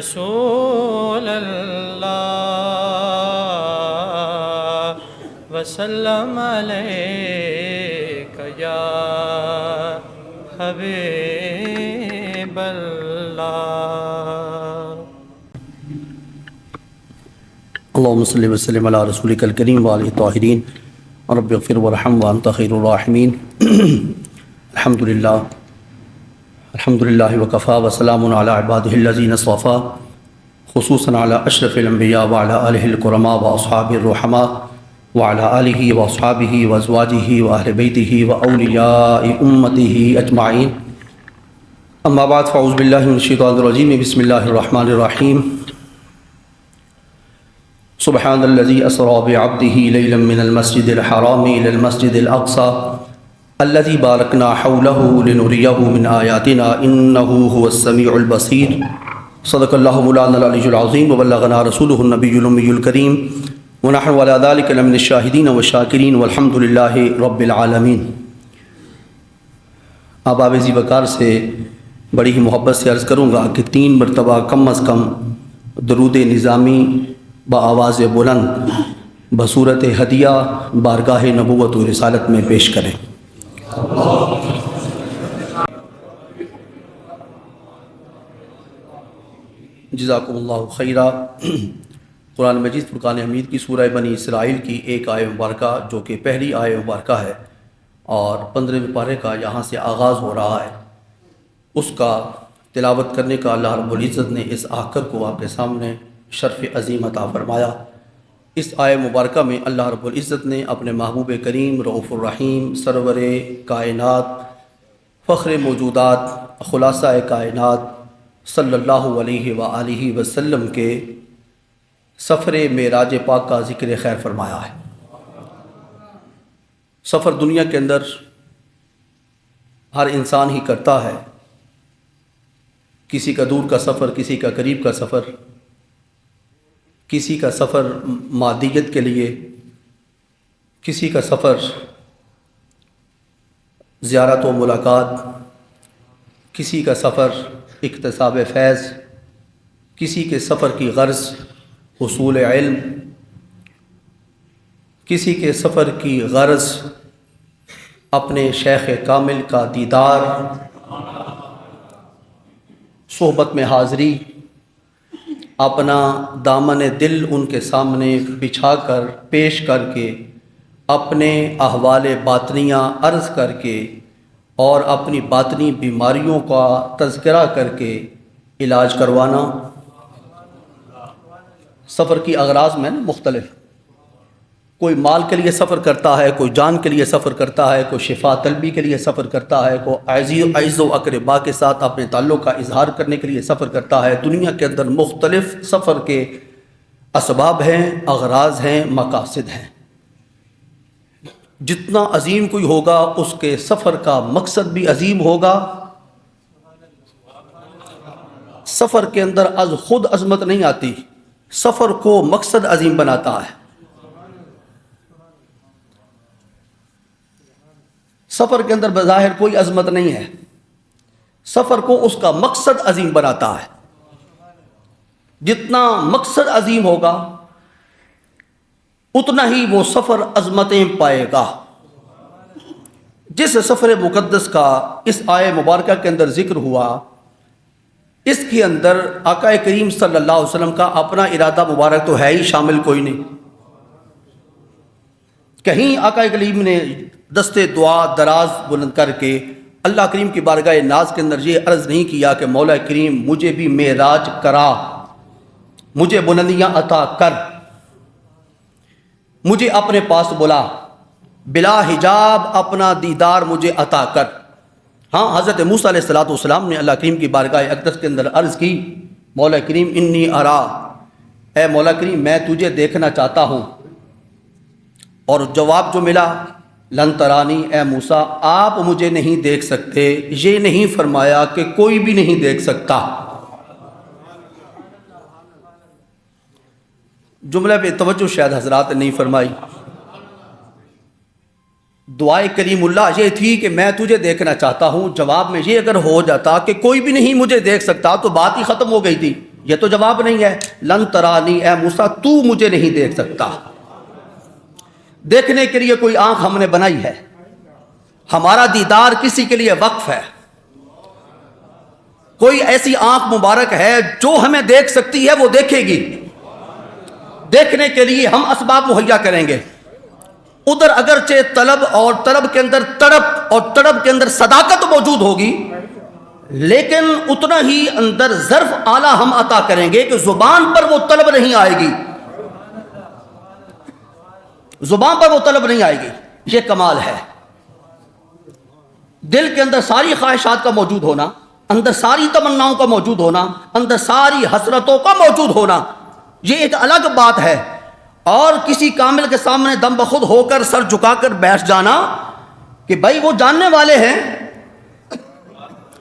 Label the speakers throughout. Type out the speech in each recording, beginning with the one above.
Speaker 1: رسول اللہ وسلم علیک یا حبیب اللہ۔
Speaker 2: اللہم صلی وسلم علی رسولک الکریم وآلہ الطاہرین رب اغفر وارحم وانت خیر الراحمین۔ الحمدللہ وکفا وسلام علی عبادہ الذین اصطفیٰ، خصوصاً علی اشرف الانبیاء وعلی آلہ الکرماء واصحابہ الرحماء وعلی آلہ واصحابہ وازواجہ واہل بیتہ واولیاء امتہ اجمعین۔ اما بعد فاعوذ باللہ من الشیطان الرجیم، بسم اللہ الرحمن الرحیم۔ سبحان الذي أسرى بعبده ليلا من المسجد الحرام إلى المسجد الأقصى الذي باركنا حوله لنريه من آياتنا إنه هو السميع البصير۔ صدق الله مولانا العلي العظيم وبلغنا رسوله النبي الأمي الكريم ونحن على ذلك لمن الشاهدين والشاكرين والحمد لله رب العالمين۔ آباب ذی وقار سے بڑی ہی محبت سے عرض کروں گا کہ 3 مرتبہ کم از کم درود نظامی بآواز بلند بصورت ہدیہ بارگاہ نبوت و رسالت میں پیش کریں۔ جزاکم اللہ خیرہ۔ قرآن مجید فرقان حمید کی سورہ بنی اسرائیل کی ایک آیہ مبارکہ جو کہ پہلی آیہ مبارکہ ہے اور 15ویں پارے کا یہاں سے آغاز ہو رہا ہے، اس کا تلاوت کرنے کا اللہ رب العزت نے اس آخر کو آپ کے سامنے شرف عظیم عطا فرمایا۔ اس آیہ مبارکہ میں اللہ رب العزت نے اپنے محبوب کریم رؤوف الرحیم سرور کائنات فخر موجودات خلاصہ کائنات صلی اللہ علیہ وآلہ وسلم کے سفر معراج پاک کا ذکر خیر فرمایا ہے۔ سفر دنیا کے اندر ہر انسان ہی کرتا ہے، کسی کا دور کا سفر، کسی کا قریب کا سفر، کسی کا سفر مادیت کے لیے، کسی کا سفر زیارت و ملاقات، کسی کا سفر اکتساب فیض، کسی کے سفر کی غرض حصول علم، کسی کے سفر کی غرض اپنے شیخ کامل کا دیدار، صحبت میں حاضری، اپنا دامن دل ان کے سامنے بچھا کر پیش کر کے اپنے احوال باطنیہ عرض کر کے اور اپنی باطنی بیماریوں کا تذکرہ کر کے علاج کروانا۔ سفر کی اغراض میں مختلف، کوئی مال کے لیے سفر کرتا ہے، کوئی جان کے لیے سفر کرتا ہے، کوئی شفا طلبی کے لیے سفر کرتا ہے، کوئی عزیز و اقربا کے ساتھ اپنے تعلق کا اظہار کرنے کے لیے سفر کرتا ہے۔ دنیا کے اندر مختلف سفر کے اسباب ہیں، اغراض ہیں، مقاصد ہیں۔ جتنا عظیم کوئی ہوگا اس کے سفر کا مقصد بھی عظیم ہوگا۔ سفر کے اندر از خود عظمت نہیں آتی، سفر کو مقصد عظیم بناتا ہے۔ سفر کے اندر بظاہر کوئی عظمت نہیں ہے، سفر کو اس کا مقصد عظیم بناتا ہے۔ جتنا مقصد عظیم ہوگا اتنا ہی وہ سفر عظمتیں پائے گا۔ جس سفر مقدس کا اس آیہ مبارکہ کے اندر ذکر ہوا، اس کے اندر آقا کریم صلی اللہ علیہ وسلم کا اپنا ارادہ مبارک تو ہے ہی شامل کوئی نہیں۔ کہیں آقا کریم نے دستے دعا دراز بلند کر کے اللہ کریم کی بارگاہ ناز کے اندر یہ عرض نہیں کیا کہ مولا کریم مجھے بھی معراج کرا، مجھے بلندیاں عطا کر، مجھے اپنے پاس بلا، بلا حجاب اپنا دیدار مجھے عطا کر۔ ہاں، حضرت موسیٰ علیہ السلام نے اللہ کریم کی بارگاہ اقدس کے اندر عرض کی، مولا کریم انی ارا، اے مولا کریم میں تجھے دیکھنا چاہتا ہوں، اور جواب جو ملا لن ترانی، اے موسیٰ آپ مجھے نہیں دیکھ سکتے۔ یہ نہیں فرمایا کہ کوئی بھی نہیں دیکھ سکتا۔ جملہ پہ توجہ شاید حضرات نے نہیں فرمائی۔ دعائے کریم اللہ یہ تھی کہ میں تجھے دیکھنا چاہتا ہوں، جواب میں یہ اگر ہو جاتا کہ کوئی بھی نہیں مجھے دیکھ سکتا تو بات ہی ختم ہو گئی تھی۔ یہ تو جواب نہیں ہے. لن ترانی، اے موسیٰ تو مجھے نہیں دیکھ سکتا. دیکھنے کے لیے کوئی آنکھ ہم نے بنائی ہے، ہمارا دیدار کسی کے لیے وقف ہے. کوئی ایسی آنکھ مبارک ہے جو ہمیں دیکھ سکتی ہے، وہ دیکھے گی. دیکھنے کے لیے ہم اسباب مہیا کریں گے. ادھر اگرچہ طلب اور طلب کے اندر تڑپ اور تڑپ کے اندر صداقت موجود ہوگی، لیکن اتنا ہی اندر ظرف اعلیٰ ہم عطا کریں گے کہ زبان پر وہ طلب نہیں آئے گی. زبان پر وہ طلب نہیں آئے گی. یہ کمال ہے. دل کے اندر ساری خواہشات کا موجود ہونا، اندر ساری تمناؤں کا موجود ہونا، اندر ساری حسرتوں کا موجود ہونا، یہ ایک الگ بات ہے. اور کسی کامل کے سامنے دم بخود ہو کر سر جھکا کر بیٹھ جانا کہ بھائی وہ جاننے والے ہیں،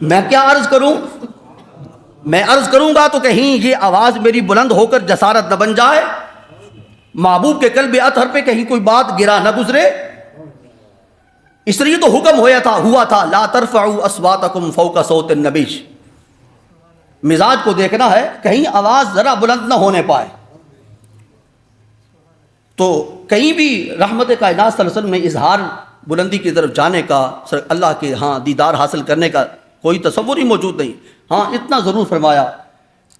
Speaker 2: میں کیا عرض کروں. میں عرض کروں گا تو کہیں یہ آواز میری بلند ہو کر جسارت نہ بن جائے، محبوب کے قلب اطہر پہ کہیں کوئی بات گرا نہ گزرے. اس لیے تو حکم ہوا تھا لا ترفعوا اصواتکم فوق صوت النبی. مزاج کو دیکھنا ہے کہیں آواز ذرا بلند نہ ہونے پائے. تو کہیں بھی رحمت کائنات صلی اللہ علیہ وسلم میں اظہار بلندی کی طرف جانے کا، اللہ کے ہاں دیدار حاصل کرنے کا کوئی تصور ہی موجود نہیں. ہاں اتنا ضرور فرمایا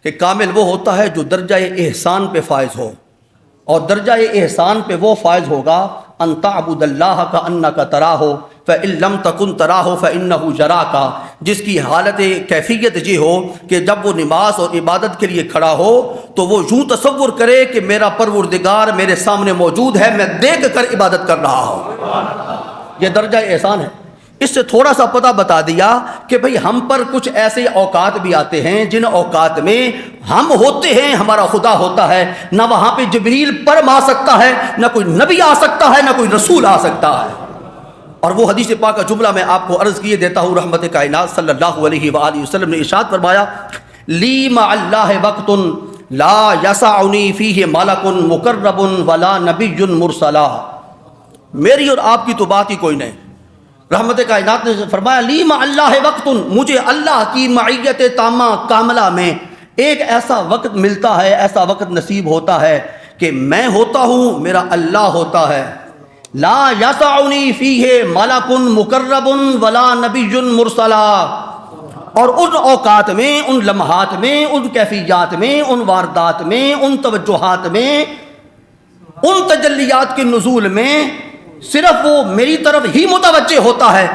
Speaker 2: کہ کامل وہ ہوتا ہے جو درجہ احسان پہ فائز ہو، اور درجہ احسان پہ وہ فائز ہوگا ان تعبد اللہ کأنک تراہ فإن لم تکن تراہ فإنہ یراک. جس کی حالت کیفیت یہ ہو کہ جب وہ نماز اور عبادت کے لیے کھڑا ہو تو وہ یوں تصور کرے کہ میرا پروردگار میرے سامنے موجود ہے، میں دیکھ کر عبادت کر رہا ہوں. یہ درجہ احسان ہے. اس سے تھوڑا سا پتہ بتا دیا کہ بھئی ہم پر کچھ ایسے اوقات بھی آتے ہیں جن اوقات میں ہم ہوتے ہیں، ہمارا خدا ہوتا ہے، نہ وہاں پہ جبریل پرم آ سکتا ہے، نہ کوئی نبی آ سکتا ہے، نہ کوئی رسول آ سکتا ہے. اور وہ حدیث پاک کا جملہ میں آپ کو عرض کیے دیتا ہوں. رحمت کائنات صلی اللہ علیہ وآلہ وسلم نے ارشاد فرمایا لی مع اللہ وقت لا یسعنی فیہ ملک مقرب ولا نبی مرسلا. میری اور آپ کی تو بات ہی کوئی نہیں. رحمت کائنات نے فرمایا لی مع اللہ وقت، مجھے اللہ کی معیت تامہ کاملہ میں ایک ایسا وقت ملتا ہے، ایسا وقت نصیب ہوتا ہے کہ میں ہوتا ہوں، میرا اللہ ہوتا ہے. لا یسعنی فیہ ملک مقرب ولا نبی مرسلا. اور ان اوقات میں، ان لمحات میں، ان کیفیات میں، ان واردات میں، ان توجہات میں، ان تجلیات کے نزول میں صرف وہ میری طرف ہی متوجہ ہوتا ہے،